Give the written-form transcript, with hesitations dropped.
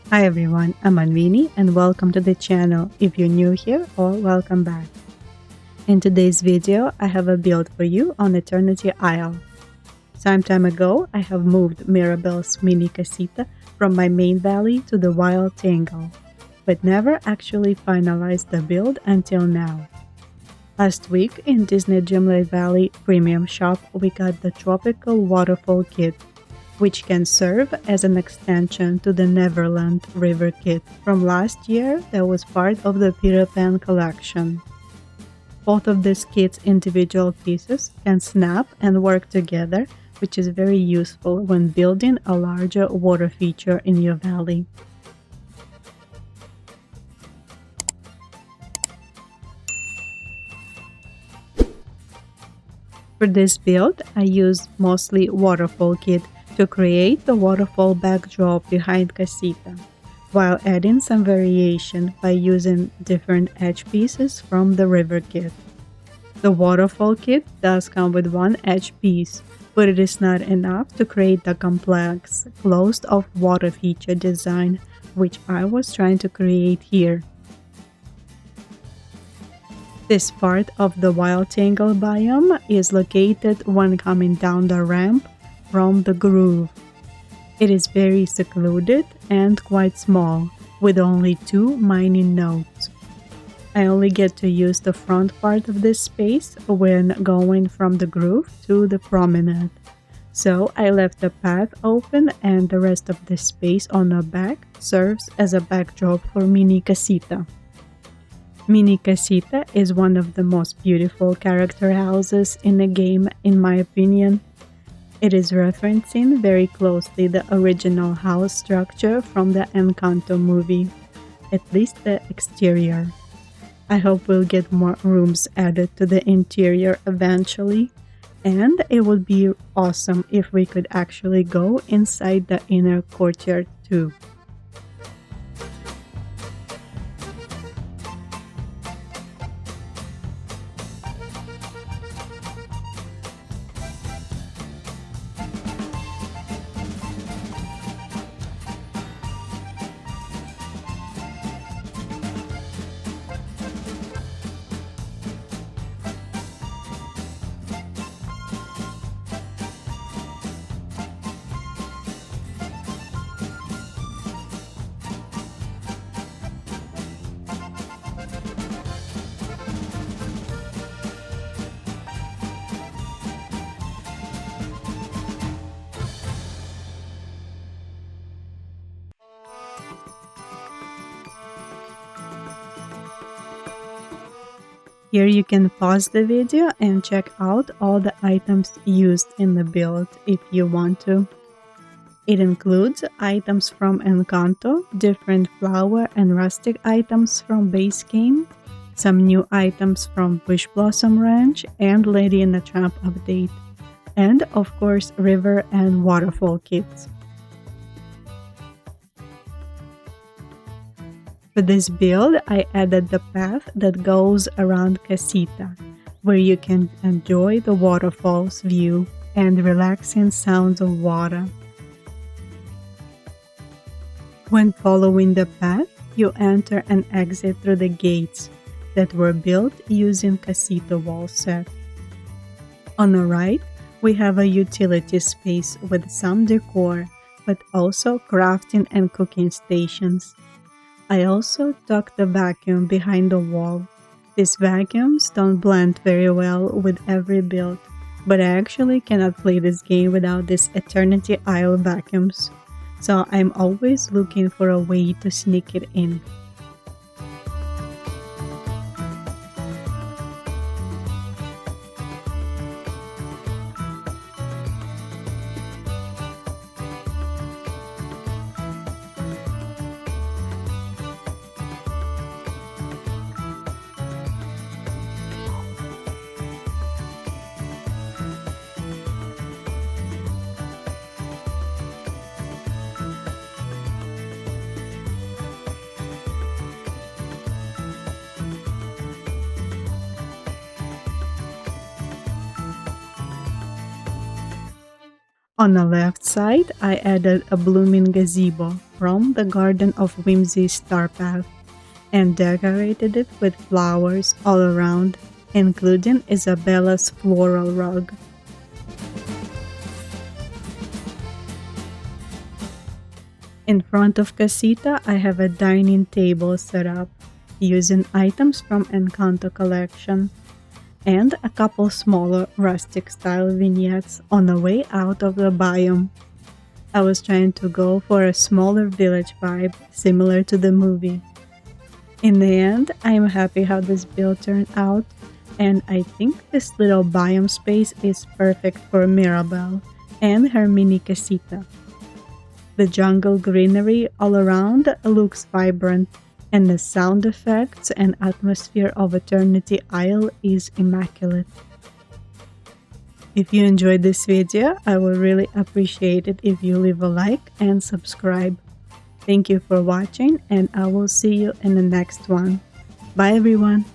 Hi everyone, I'm Anveenie and welcome to the channel if you're new here or welcome back. In today's video, I have a build for you on Eternity Isle. Some time ago, I have moved Mirabelle's mini casita from my main valley to the wild Tangle, but never actually finalized the build until now. Last week in Disney Dreamlight Valley Premium Shop, we got the Tropical Waterfall kit, which can serve as an extension to the Neverland River kit from last year that was part of the Peter Pan collection. Both of these kits' individual pieces can snap and work together, which is very useful when building a larger water feature in your valley. For this build, I used mostly Waterfall kit to create the waterfall backdrop behind Casita, while adding some variation by using different edge pieces from the river kit. The waterfall kit does come with one edge piece, but it is not enough to create the complex, closed-off water feature design which I was trying to create here. This part of the Wild Tangle biome is located when coming down the ramp from the groove. It is very secluded and quite small, with only 2 mining nodes. I only get to use the front part of this space when going from the groove to the promenade, so I left the path open and the rest of the space on the back serves as a backdrop for Mini Casita. Mini Casita is one of the most beautiful character houses in the game in my opinion. It is referencing very closely the original house structure from the Encanto movie, at least the exterior. I hope we'll get more rooms added to the interior eventually, and it would be awesome if we could actually go inside the inner courtyard too. Here you can pause the video and check out all the items used in the build if you want to. It includes items from Encanto, different flower and rustic items from base game, some new items from Wish Blossom Ranch and Lady in the Tramp update, and of course river and waterfall kits. For this build, I added the path that goes around Casita, where you can enjoy the waterfall's view and relaxing sounds of water. When following the path, you enter and exit through the gates that were built using Casita wall set. On the right, we have a utility space with some decor, but also crafting and cooking stations. I also tucked the vacuum behind the wall. These vacuums don't blend very well with every build, but I actually cannot play this game without these Eternity Isle vacuums, so I'm always looking for a way to sneak it in. On the left side, I added a blooming gazebo from the Garden of Whimsy Star Path and decorated it with flowers all around, including Isabella's floral rug. In front of Casita, I have a dining table set up using items from Encanto collection and a couple smaller rustic style vignettes on the way out of the biome. I was trying to go for a smaller village vibe similar to the movie. In the end, I am happy how this build turned out, and I think this little biome space is perfect for Mirabelle and her mini casita. The jungle greenery all around looks vibrant, and the sound effects and atmosphere of Eternity Isle is immaculate. If you enjoyed this video, I would really appreciate it if you leave a like and subscribe. Thank you for watching, and I will see you in the next one. Bye everyone!